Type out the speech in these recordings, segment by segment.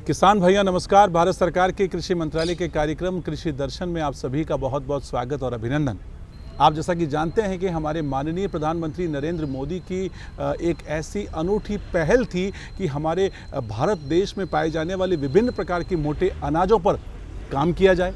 किसान भैया नमस्कार। भारत सरकार के कृषि मंत्रालय के कार्यक्रम कृषि दर्शन में आप सभी का बहुत बहुत स्वागत और अभिनंदन। आप जैसा कि जानते हैं कि हमारे माननीय प्रधानमंत्री नरेंद्र मोदी की एक ऐसी अनूठी पहल थी कि हमारे भारत देश में पाए जाने वाले विभिन्न प्रकार के मोटे अनाजों पर काम किया जाए,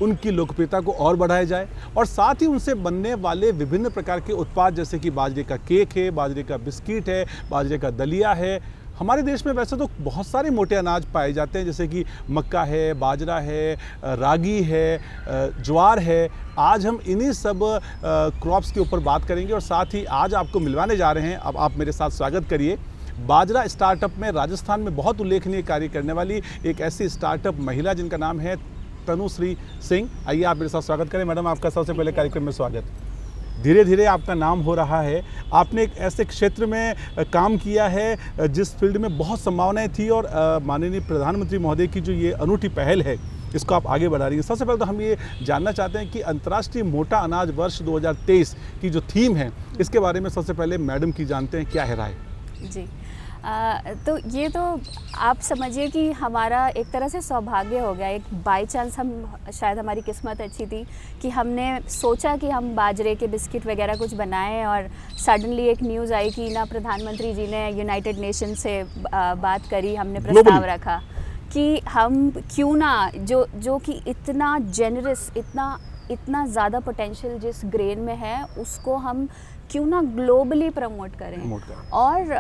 उनकी लोकप्रियता को और बढ़ाया जाए और साथ ही उनसे बनने वाले विभिन्न प्रकार के उत्पाद जैसे कि बाजरे का केक है, बाजरे का बिस्किट है, बाजरे का दलिया है। हमारे देश में वैसे तो बहुत सारे मोटे अनाज पाए जाते हैं जैसे कि मक्का है, बाजरा है, रागी है, ज्वार है। आज हम इन्हीं सब क्रॉप्स के ऊपर बात करेंगे और साथ ही आज आपको मिलवाने जा रहे हैं। अब आप मेरे साथ स्वागत करिए बाजरा स्टार्टअप में राजस्थान में बहुत उल्लेखनीय कार्य करने वाली एक ऐसी स्टार्टअप महिला जिनका नाम है तनुश्री सिंह। आइए आप मेरे साथ स्वागत करें। मैडम, आपका सबसे पहले कार्यक्रम में स्वागत। धीरे धीरे आपका नाम हो रहा है। आपने एक ऐसे क्षेत्र में काम किया है जिस फील्ड में बहुत संभावनाएं थी और माननीय प्रधानमंत्री महोदय की जो ये अनूठी पहल है इसको आप आगे बढ़ा रही हैं। सबसे पहले तो हम ये जानना चाहते हैं कि अंतर्राष्ट्रीय मोटा अनाज वर्ष 2023 की जो थीम है इसके बारे में सबसे पहले मैडम की जानते हैं, क्या है राय? जी तो ये तो आप समझिए कि हमारा एक तरह से सौभाग्य हो गया। एक बाय चांस हम शायद हमारी किस्मत अच्छी थी कि हमने सोचा कि हम बाजरे के बिस्किट वगैरह कुछ बनाएं और सडनली एक न्यूज़ आई कि ना प्रधानमंत्री जी ने यूनाइटेड नेशन से बात करी, हमने प्रस्ताव रखा कि हम क्यों ना जो कि इतना जेनरस, इतना ज़्यादा पोटेंशियल जिस ग्रेन में है उसको हम क्यों ना ग्लोबली प्रमोट करें। और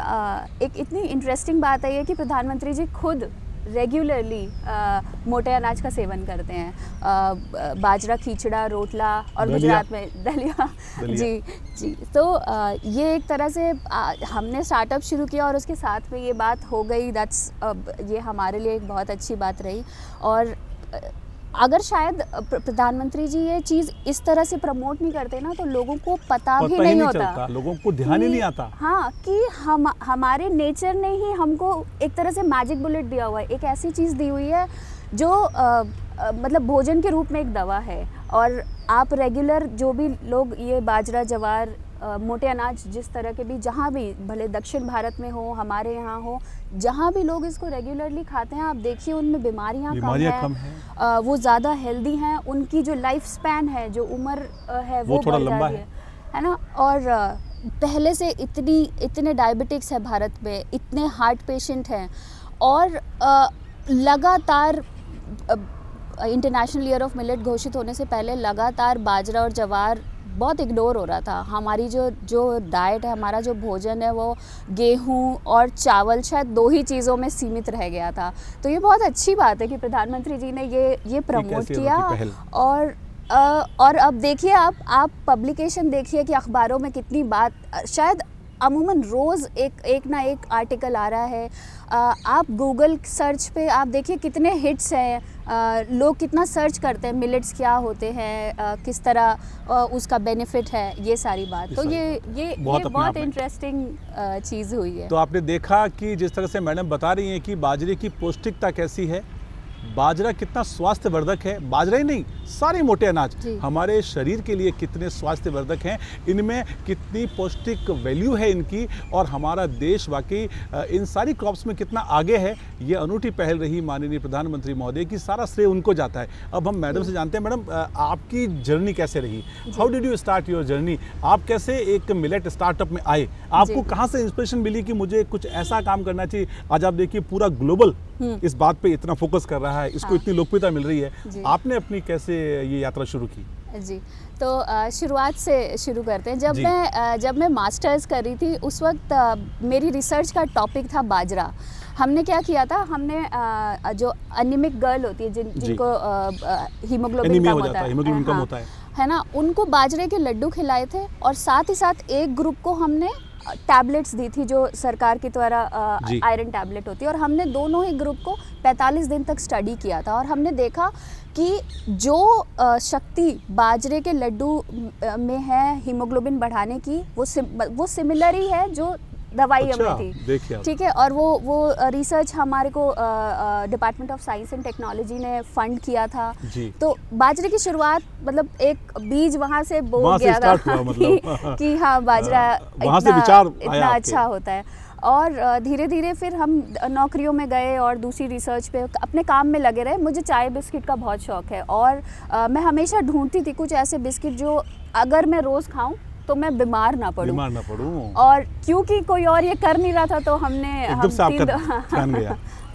एक इतनी इंटरेस्टिंग बात है कि प्रधानमंत्री जी खुद रेगुलरली मोटे अनाज का सेवन करते हैं। बाजरा, खीचड़ा, रोटला और गुजरात में दलिया। जी तो ये एक तरह से हमने स्टार्टअप शुरू किया और उसके साथ में ये बात हो गई। ये हमारे लिए एक बहुत अच्छी बात रही। और अगर शायद प्रधानमंत्री जी ये चीज़ इस तरह से प्रमोट नहीं करते ना तो लोगों को पता भी नहीं होता, लोगों को ध्यान ही नहीं आता। हाँ, कि हमारे नेचर ने ही हमको एक तरह से मैजिक बुलेट दिया हुआ है, एक ऐसी चीज़ दी हुई है जो मतलब भोजन के रूप में एक दवा है। और आप रेगुलर जो भी लोग ये बाजरा, ज्वार, मोटे अनाज जिस तरह के भी, जहाँ भी, भले दक्षिण भारत में हो, हमारे यहाँ हो, जहाँ भी लोग इसको रेगुलरली खाते हैं, आप देखिए उनमें बीमारियाँ कम हैं। वो ज़्यादा हेल्दी हैं, उनकी जो लाइफ स्पैन है, जो उम्र है वो थोड़ा बढ़ लंबा जाती है ना। और पहले से इतने डायबिटिक्स है भारत में, इतने हार्ट पेशेंट हैं और लगातार इंटरनेशनल ईयर ऑफ मिलेट घोषित होने से पहले लगातार बाजरा और ज्वार बहुत इग्नोर हो रहा था। हमारी जो डाइट है, हमारा जो भोजन है, वो गेहूं और चावल शायद 2 ही चीज़ों में सीमित रह गया था। तो ये बहुत अच्छी बात है कि प्रधानमंत्री जी ने ये प्रमोट किया। और अब देखिए आप पब्लिकेशन देखिए कि अखबारों में कितनी बात, शायद अमूमन रोज़ एक ना एक आर्टिकल आ रहा है। आप गूगल सर्च पे आप देखिए कितने हिट्स हैं, लोग कितना सर्च करते हैं, मिलेट्स क्या होते हैं, किस तरह उसका बेनिफिट है, ये सारी बात। तो ये बहुत इंटरेस्टिंग चीज़ हुई है। तो आपने देखा कि जिस तरह से मैडम बता रही हैं कि बाजरे की पौष्टिकता कैसी है, बाजरा कितना स्वास्थ्यवर्धक है। बाजरा ही नहीं, सारे मोटे अनाज हमारे शरीर के लिए कितने स्वास्थ्यवर्धक हैं, इनमें कितनी पौष्टिक वैल्यू है इनकी, और हमारा देश वाकई इन सारी क्रॉप्स में कितना आगे है। ये अनूठी पहल रही माननीय प्रधानमंत्री महोदय की, सारा श्रेय उनको जाता है। अब हम मैडम से जानते हैं, मैडम आपकी जर्नी कैसे रही? How did you start your journey? आप कैसे एक मिलेट स्टार्टअप में आए? आपको कहाँ से इंस्पिरेशन मिली कि मुझे कुछ ऐसा काम करना चाहिए? आज आप देखिए पूरा ग्लोबल इस बात पे इतना फोकस कर रहा है, इसको इतनी लोकप्रियता मिल रही है। आपने अपनी कैसे ये यात्रा शुरू की? जी तो शुरुआत से शुरू करते हैं। जब मैं मास्टर्स कर रही थी उस वक्त मेरी रिसर्च का टॉपिक था बाजरा। हमने क्या किया था, हमने जो एनीमिक गर्ल होती है जिनको हीमोग्लोबिन कम होता है ना, उनको बाजरे के लड्डू खिलाए थे और साथ ही साथ एक ग्रुप को हमने टैबलेट्स दी थी जो सरकार की द्वारा आयरन टैबलेट होती है। और हमने दोनों ही ग्रुप को 45 दिन तक स्टडी किया था और हमने देखा कि जो शक्ति बाजरे के लड्डू में है हीमोग्लोबिन बढ़ाने की, वो सिमिलर ही है जो दवाइयों में थी। ठीक है। और वो रिसर्च हमारे को department of science and technology ने फंड किया था। तो बाजरे की शुरुआत मतलब एक बीज वहाँ से बो गया था कि हाँ बाजरा इतना अच्छा होता है। और धीरे धीरे फिर हम नौकरियों में गए और दूसरी रिसर्च पे अपने काम में लगे रहे। मुझे चाय बिस्किट का बहुत शौक़ है और मैं हमेशा ढूंढती थी कुछ ऐसे बिस्किट जो अगर मैं रोज़ खाऊं तो मैं बीमार ना पड़ूं। और क्योंकि कोई और ये कर नहीं रहा था तो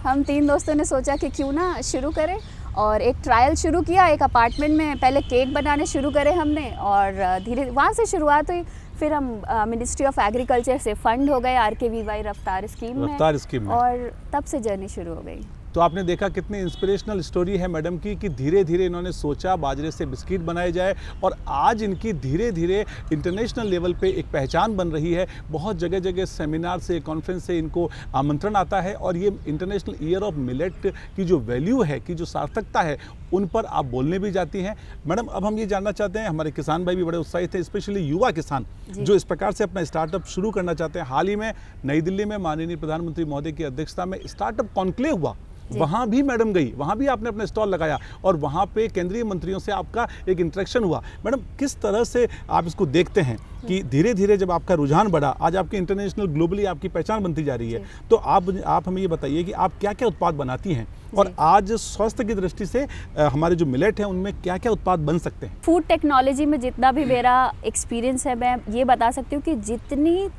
हम तीन दोस्तों ने सोचा कि क्यों ना शुरू करें और एक ट्रायल शुरू किया। एक अपार्टमेंट में पहले केक बनाने शुरू करे हमने और धीरे वहाँ से शुरुआत हुई। फिर हम मिनिस्ट्री ऑफ एग्रीकल्चर से फंड हो गए RKVY रफ्तार स्कीम में और तब से जर्नी शुरू हो गई। तो आपने देखा कितनी इंस्पिरेशनल स्टोरी है मैडम की कि धीरे धीरे इन्होंने सोचा बाजरे से बिस्किट बनाए जाए और आज इनकी धीरे धीरे इंटरनेशनल लेवल पे एक पहचान बन रही है। बहुत जगह जगह सेमिनार से, कॉन्फ्रेंस से इनको आमंत्रण आता है और ये इंटरनेशनल ईयर ऑफ मिलेट की जो वैल्यू है, की जो सार्थकता है, उन पर आप बोलने भी जाती हैं। मैडम, अब हम ये जानना चाहते हैं, हमारे किसान भाई भी बड़े उत्साहित हैं, स्पेशली युवा किसान जो इस प्रकार से अपना स्टार्टअप शुरू करना चाहते हैं। हाल ही में नई दिल्ली में माननीय प्रधानमंत्री महोदय की अध्यक्षता में स्टार्टअप कॉन्क्लेव हुआ, वहाँ भी मैडम गई, वहाँ भी आपने अपना स्टॉल लगाया और वहाँ पे केंद्रीय मंत्रियों से आपका एक इंटरेक्शन हुआ। मैडम, किस तरह से आप इसको देखते हैं कि धीरे धीरे जब आपका रुझान बढ़ा, आज आपकी इंटरनेशनल ग्लोबली आपकी पहचान बनती जा रही है, तो आप हमें ये बताइए कि आप क्या क्या उत्पाद बनाती हैं और आज स्वास्थ्य की दृष्टि से हमारे जो मिलेट हैं उनमें क्या क्या उत्पाद बन सकते हैं? फूड टेक्नोलॉजी में जितना भी मेरा एक्सपीरियंस है, मैं ये बता सकती हूँ कि जितनी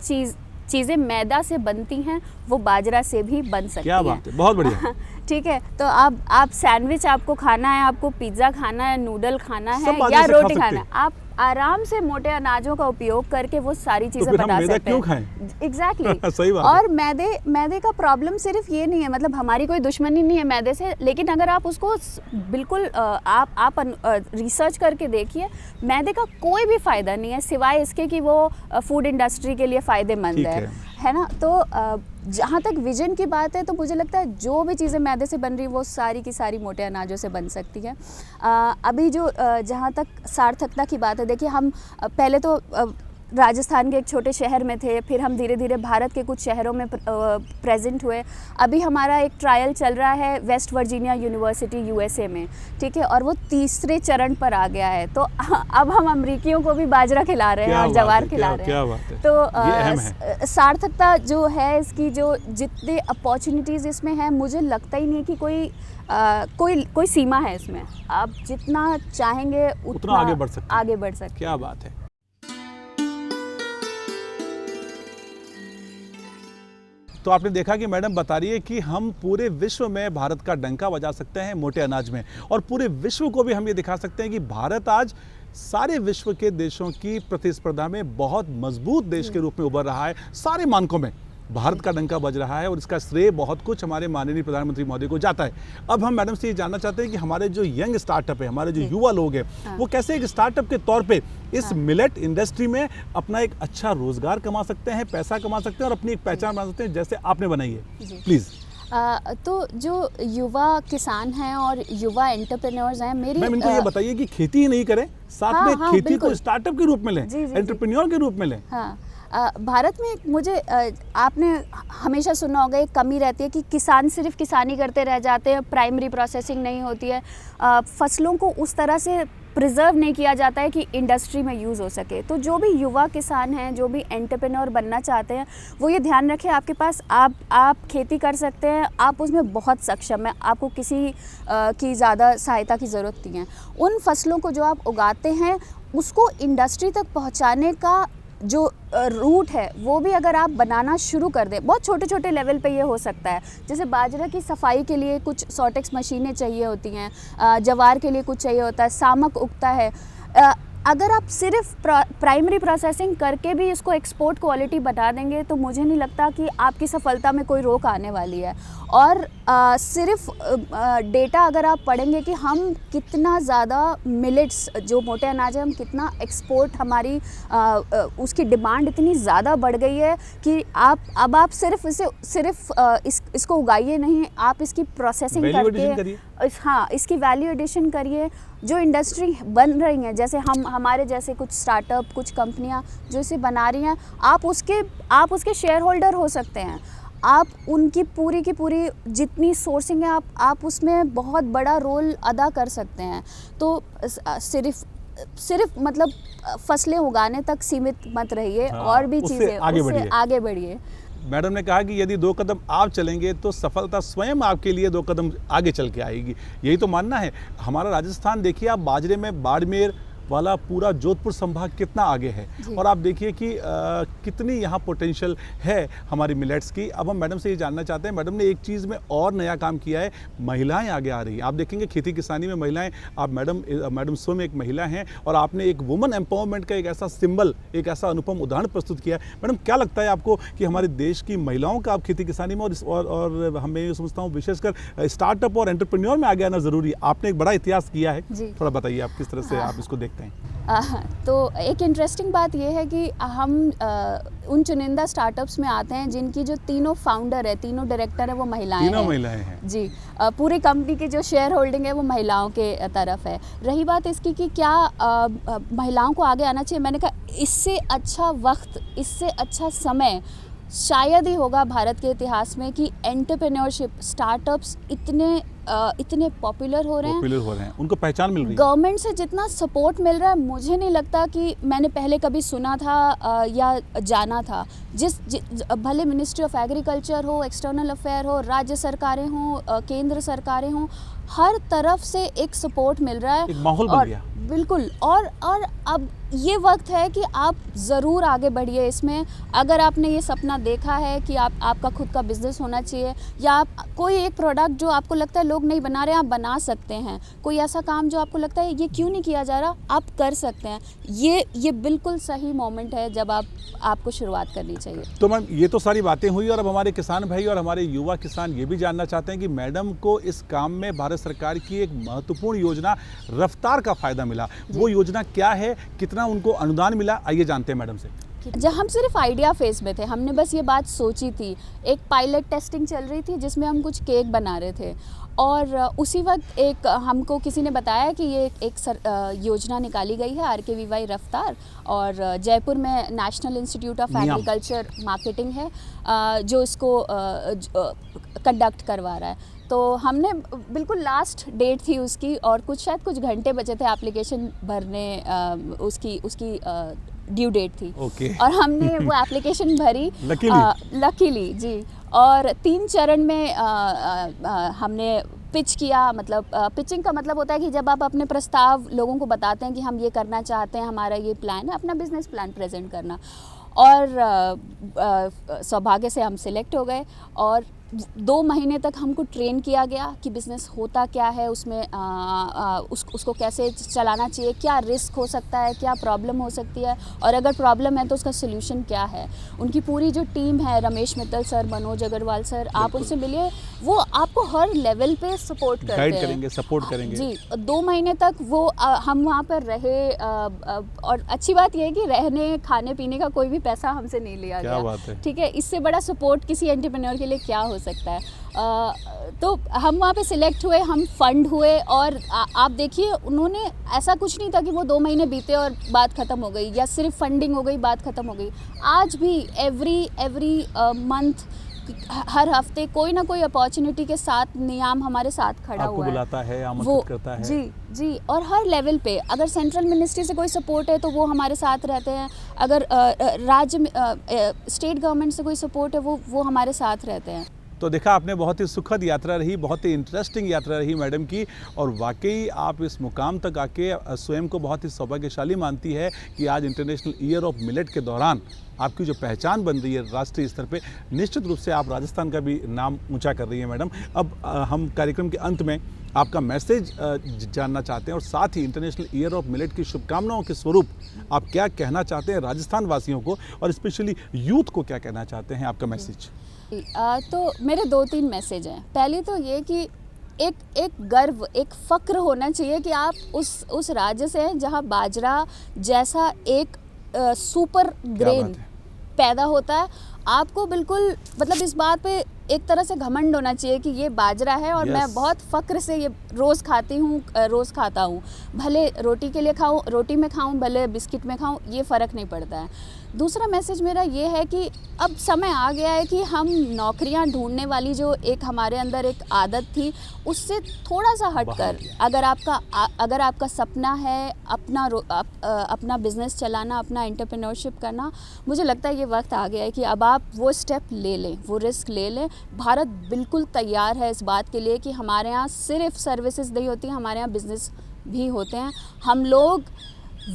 चीज़ें मैदा से बनती हैं वो बाजरा से भी बन सकती हैं। क्या बात है, बहुत बढ़िया। ठीक है, तो आप सैंडविच आपको खाना है, आपको पिज्ज़ा खाना है, नूडल खाना है या रोटी खाना है, आप आराम से मोटे अनाजों का उपयोग करके वो सारी चीज़ें बना सकते हैं। एग्जैक्टली सही बात। और मैदे का प्रॉब्लम सिर्फ ये नहीं है, मतलब हमारी कोई दुश्मनी नहीं है मैदे से, लेकिन अगर आप उसको बिल्कुल आप रिसर्च करके देखिए, मैदे का कोई भी फ़ायदा नहीं है सिवाय इसके कि वो फूड इंडस्ट्री के लिए फ़ायदेमंद है ना। तो जहाँ तक विजन की बात है तो मुझे लगता है जो भी चीज़ें मैदे से बन रही वो सारी की सारी मोटे अनाजों से बन सकती हैं। अभी जो जहाँ तक सार्थकता की बात है, देखिए हम पहले तो राजस्थान के एक छोटे शहर में थे, फिर हम धीरे धीरे भारत के कुछ शहरों में प्रेजेंट हुए। अभी हमारा एक ट्रायल चल रहा है वेस्ट वर्जीनिया यूनिवर्सिटी USA में, ठीक है, और वो तीसरे चरण पर आ गया है। तो अब हम अमरीकियों को भी बाजरा खिला रहे हैं और जवार खिला रहे हैं। तो सार्थकता जो है इसकी, जो जितने अपॉर्चुनिटीज़ इसमें है, मुझे लगता ही नहीं कि कोई सीमा है इसमें। आप जितना चाहेंगे उतना आगे बढ़ सकते। क्या बात है। तो आपने देखा कि मैडम बता रही है कि हम पूरे विश्व में भारत का डंका बजा सकते हैं मोटे अनाज में, और पूरे विश्व को भी हम ये दिखा सकते हैं कि भारत आज सारे विश्व के देशों की प्रतिस्पर्धा में बहुत मजबूत देश के रूप में उभर रहा है। सारे मानकों में भारत का डंका बज रहा है और इसका श्रेय बहुत कुछ हमारे माननीय प्रधानमंत्री महोदय को जाता है। अब हम मैडम से ये जानना चाहते हैं कि हमारे जो यंग स्टार्टअप है, हमारे जो युवा लोग हैं, वो कैसे एक स्टार्टअप के तौर पे इस मिलेट इंडस्ट्री में अपना एक अच्छा रोजगार कमा सकते हैं, पैसा कमा सकते हैं और अपनी एक पहचान बना सकते हैं जैसे आपने बनाई है। प्लीज़। तो जो युवा किसान हैं और युवा एंटरप्रेन्योर्स हैं, मैम इनको ये बताइए कि खेती ही नहीं करें, साथ में खेती को स्टार्टअप के रूप में लें, एंटरप्रेन्योर के रूप में लें। भारत में मुझे आपने हमेशा सुना होगा एक कमी रहती है कि किसान सिर्फ किसानी करते रह जाते हैं, प्राइमरी प्रोसेसिंग नहीं होती है, फसलों को उस तरह से प्रिजर्व नहीं किया जाता है कि इंडस्ट्री में यूज़ हो सके। तो जो भी युवा किसान हैं, जो भी एंटरप्रेन्योर बनना चाहते हैं, वो ये ध्यान रखें आपके पास आप खेती कर सकते हैं, आप उसमें बहुत सक्षम हैं, आपको किसी की ज़्यादा सहायता की ज़रूरत नहीं है। उन फसलों को जो आप उगाते हैं उसको इंडस्ट्री तक पहुँचाने का जो रूट है वो भी अगर आप बनाना शुरू कर दें, बहुत छोटे छोटे लेवल पे ये हो सकता है। जैसे बाजरा की सफाई के लिए कुछ सॉर्टेक्स मशीनें चाहिए होती हैं, जवार के लिए कुछ चाहिए होता है, सामक उगता है। अगर आप सिर्फ प्राइमरी प्रोसेसिंग करके भी इसको एक्सपोर्ट क्वालिटी बता देंगे तो मुझे नहीं लगता कि आपकी सफलता में कोई रोक आने वाली है। और सिर्फ डेटा अगर आप पढ़ेंगे कि हम कितना ज़्यादा मिलेट्स जो मोटे अनाज है, हम कितना एक्सपोर्ट, हमारी उसकी डिमांड इतनी ज़्यादा बढ़ गई है कि आप सिर्फ इसको उगाइए नहीं, आप इसकी प्रोसेसिंग करके इसकी वैल्यू एडिशन करिए। जो इंडस्ट्री बन रही हैं, जैसे हमारे जैसे कुछ स्टार्टअप, कुछ कंपनियां जो इसे बना रही हैं, आप उसके शेयर होल्डर हो सकते हैं। आप उनकी पूरी की पूरी जितनी सोर्सिंग है आप उसमें बहुत बड़ा रोल अदा कर सकते हैं। तो सिर्फ मतलब फसलें उगाने तक सीमित मत रहिए, और भी चीज़ें उससे आगे बढ़िए। मैडम ने कहा कि यदि 2 कदम आप चलेंगे तो सफलता स्वयं आपके लिए 2 कदम आगे चल के आएगी, यही तो मानना है। हमारा राजस्थान देखिए आप, बाजरे में बाड़मेर वाला पूरा जोधपुर संभाग कितना आगे है, और आप देखिए कि कितनी यहाँ पोटेंशियल है हमारी मिलेट्स की। अब हम मैडम से ये जानना चाहते हैं, मैडम ने एक चीज़ में और नया काम किया है, महिलाएं आगे आ रही हैं। आप देखेंगे खेती किसानी में महिलाएं, आप मैडम स्वयं एक महिला हैं और आपने एक वुमेन एम्पावरमेंट का एक ऐसा सिंबल, एक ऐसा अनुपम उदाहरण प्रस्तुत किया है। मैडम क्या लगता है आपको कि हमारे देश की महिलाओं का आप खेती किसानी में और हमें ये समझता हूँ विशेषकर स्टार्टअप और एंटरप्रेन्योर में आगे आना ज़रूरी है। आपने एक बड़ा इतिहास किया है, थोड़ा बताइए आप किस तरह से आप इसको देखते हैं। तो एक इंटरेस्टिंग बात यह है कि हम उन चुनिंदा स्टार्टअप्स में आते हैं जिनकी जो तीनों फाउंडर है, तीनों डायरेक्टर है, वो महिलाएं हैं। जी, पूरी कंपनी की जो शेयर होल्डिंग है वो महिलाओं के तरफ है। रही बात इसकी कि क्या महिलाओं को आगे आना चाहिए, मैंने कहा इससे अच्छा वक्त, इससे अच्छा समय शायद ही होगा भारत के इतिहास में कि एंटरप्रेन्योरशिप, स्टार्टअप्स इतने पॉपुलर हो रहे हैं, उनको पहचान मिल रही है। गवर्नमेंट से जितना सपोर्ट मिल रहा है, मुझे नहीं लगता कि मैंने पहले कभी सुना था या जाना था। भले मिनिस्ट्री ऑफ एग्रीकल्चर हो, एक्सटर्नल अफेयर हो, राज्य सरकारें हों, केंद्र सरकारें हों, हर तरफ से एक सपोर्ट मिल रहा है, एक माहौल बन गया। बिल्कुल। और अब ये वक्त है कि आप ज़रूर आगे बढ़िए इसमें। अगर आपने ये सपना देखा है कि आपका खुद का बिजनेस होना चाहिए, या आप कोई एक प्रोडक्ट जो आपको लगता है लोग नहीं बना रहे, आप बना सकते हैं। कोई ऐसा काम जो आपको लगता है ये क्यों नहीं किया जा रहा, आप कर सकते हैं। ये बिल्कुल सही मोमेंट है जब आपको शुरुआत करनी चाहिए। तो मैम ये तो सारी बातें हुई, और अब हमारे किसान भाई और हमारे युवा किसान ये भी जानना चाहते हैं कि मैडम को इस काम में भारत सरकार की एक महत्वपूर्ण योजना रफ्तार का फायदा मिला, वो योजना क्या है, कितना उनको अनुदान मिला, आइए जानते हैं मैडम से। जब हम सिर्फ आइडिया फेज में थे, हमने बस ये बात सोची थी, एक पायलट टेस्टिंग चल रही थी जिसमें हम कुछ केक बना रहे थे, और उसी वक्त एक हमको किसी ने बताया कि ये एक योजना निकाली गई है RKVY रफ्तार, और जयपुर में national institute of agriculture marketing है जो इसको कंडक्ट करवा रहा है। तो हमने बिल्कुल लास्ट डेट थी उसकी, और शायद कुछ घंटे बचे थे एप्लीकेशन भरने, उसकी ड्यू डेट थी। और हमने वो एप्लीकेशन भरी लकीली जी, और 3 चरण में हमने पिच किया। मतलब पिचिंग का मतलब होता है कि जब आप अपने प्रस्ताव लोगों को बताते हैं कि हम ये करना चाहते हैं, हमारा ये प्लान है, अपना बिजनेस प्लान प्रेजेंट करना। और सौभाग्य से हम सिलेक्ट हो गए, और 2 महीने तक हमको ट्रेन किया गया कि बिज़नेस होता क्या है, उसमें उसको कैसे चलाना चाहिए, क्या रिस्क हो सकता है, क्या प्रॉब्लम हो सकती है, और अगर प्रॉब्लम है तो उसका सोल्यूशन क्या है। उनकी पूरी जो टीम है, रमेश मित्तल सर, मनोज अग्रवाल सर, आप उनसे मिलिए, वो आपको हर लेवल पे सपोर्ट करते हैं, सपोर्ट करेंगे जी। 2 महीने तक वो हम वहाँ पर रहे, और अच्छी बात यह है कि रहने खाने पीने का कोई भी पैसा हमसे नहीं लिया गया, ठीक है। इससे बड़ा सपोर्ट किसी एंटरप्रेन्योर के लिए क्या हो सकता है। तो हम वहाँ पे सिलेक्ट हुए, हम फंड हुए, और आप देखिए उन्होंने ऐसा कुछ नहीं था कि वो 2 महीने बीते और बात ख़त्म हो गई, या सिर्फ फंडिंग हो गई बात ख़त्म हो गई। आज भी एवरी मंथ, हर हफ्ते कोई ना कोई अपॉर्चुनिटी के साथ नियाम हमारे साथ खड़ा हुआ है, बुलाता है, आमंत्रित करता है। जी, और हर लेवल पे अगर सेंट्रल मिनिस्ट्री से कोई सपोर्ट है तो वो हमारे साथ रहते हैं, अगर राज्य स्टेट गवर्नमेंट से कोई सपोर्ट है वो हमारे साथ रहते हैं। तो देखा आपने, बहुत ही सुखद यात्रा रही, बहुत ही इंटरेस्टिंग यात्रा रही मैडम की, और वाकई आप इस मुकाम तक आके स्वयं को बहुत ही सौभाग्यशाली मानती है कि आज इंटरनेशनल ईयर ऑफ मिलेट के दौरान आपकी जो पहचान बन रही है राष्ट्रीय स्तर पे, निश्चित रूप से आप राजस्थान का भी नाम ऊंचा कर रही है मैडम। अब हम कार्यक्रम के अंत में आपका मैसेज जानना चाहते हैं, और साथ ही इंटरनेशनल ईयर ऑफ मिलेट की शुभकामनाओं के स्वरूप आप क्या कहना चाहते हैं राजस्थान वासियों को, और स्पेशली यूथ को क्या कहना चाहते हैं, आपका मैसेज। तो मेरे 2-3 मैसेज हैं। पहली तो ये कि एक गर्व, एक फ़क्र होना चाहिए कि आप उस राज्य से हैं जहाँ बाजरा जैसा एक सुपर ग्रेन पैदा होता है। आपको बिल्कुल, मतलब इस बात पे एक तरह से घमंड होना चाहिए कि ये बाजरा है और मैं बहुत फ़क्र से ये रोज़ खाता हूँ। भले रोटी के लिए खाऊँ, रोटी में खाऊँ, भले बिस्किट में खाऊँ, ये फ़र्क नहीं पड़ता है। दूसरा मैसेज मेरा ये है कि अब समय आ गया है कि हम नौकरियां ढूंढने वाली जो एक हमारे अंदर एक आदत थी, उससे थोड़ा सा हटकर अगर आपका सपना है अपना बिजनेस चलाना, अपना एंटरप्रेन्योरशिप करना, मुझे लगता है ये वक्त आ गया है कि अब आप वो स्टेप ले लें, वो रिस्क ले लें। भारत बिल्कुल तैयार है इस बात के लिए कि हमारे यहाँ सिर्फ सर्विसेज नहीं होती हैं, हमारे यहाँ बिजनेस भी होते हैं। हम लोग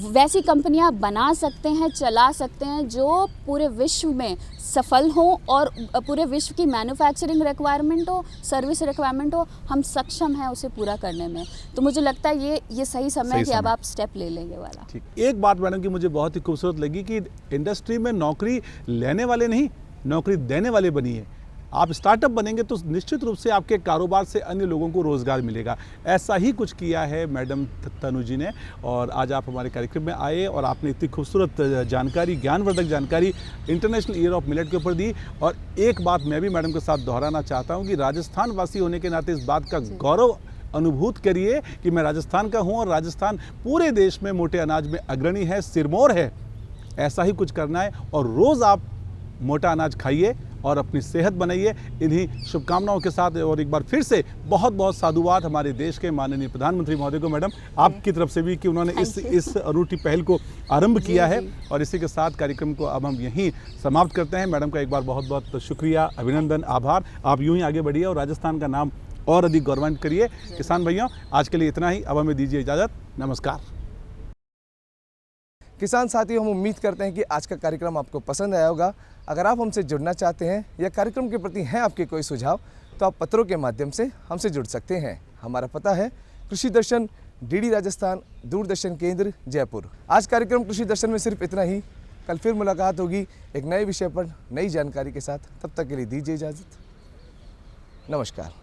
वैसी कंपनियां बना सकते हैं, चला सकते हैं जो पूरे विश्व में सफल हो और पूरे विश्व की मैन्युफैक्चरिंग रिक्वायरमेंट हो, सर्विस रिक्वायरमेंट हो, हम सक्षम हैं उसे पूरा करने में। तो मुझे लगता है ये सही समय है कि अब आप स्टेप ले लेंगे वाला। ठीक, एक बात मैडम की मुझे बहुत ही खूबसूरत लगी कि इंडस्ट्री में नौकरी लेने वाले नहीं, नौकरी देने वाले बनिए। आप स्टार्टअप बनेंगे तो निश्चित रूप से आपके कारोबार से अन्य लोगों को रोज़गार मिलेगा। ऐसा ही कुछ किया है मैडम तनु जी ने, और आज आप हमारे कार्यक्रम में आए और आपने इतनी खूबसूरत जानकारी, ज्ञानवर्धक जानकारी इंटरनेशनल ईयर ऑफ मिलेट के ऊपर दी। और एक बात मैं भी मैडम के साथ दोहराना चाहता हूँ कि राजस्थान वासी होने के नाते इस बात का गौरव अनुभूत करिए कि मैं राजस्थान का हूँ और राजस्थान पूरे देश में मोटे अनाज में अग्रणी है, सिरमौर है। ऐसा ही कुछ करना है और रोज़ आप मोटा अनाज खाइए और अपनी सेहत बनाइए। इन्हीं शुभकामनाओं के साथ और एक बार फिर से बहुत बहुत साधुवाद हमारे देश के माननीय प्रधानमंत्री महोदय को मैडम, आपकी तरफ से भी कि उन्होंने इस अनूठी पहल को आरंभ किया है। और इसी के साथ कार्यक्रम को अब हम यहीं समाप्त करते हैं। मैडम का एक बार बहुत बहुत शुक्रिया, अभिनंदन, आभार। आप यूं ही आगे बढ़िए और राजस्थान का नाम और अधिक गौरवान्वित करिए। किसान भाइयों, आज के लिए इतना ही। अब हमें दीजिए इजाज़त। नमस्कार। किसान साथियों, हम उम्मीद करते हैं कि आज का कार्यक्रम आपको पसंद आया होगा। अगर आप हमसे जुड़ना चाहते हैं या कार्यक्रम के प्रति हैं आपके कोई सुझाव, तो आप पत्रों के माध्यम से हमसे जुड़ सकते हैं। हमारा पता है कृषि दर्शन, डीडी राजस्थान, दूरदर्शन केंद्र, जयपुर। आज कार्यक्रम कृषि दर्शन में सिर्फ इतना ही। कल फिर मुलाकात होगी एक नए विषय पर, नई जानकारी के साथ। तब तक के लिए दीजिए इजाज़त। नमस्कार।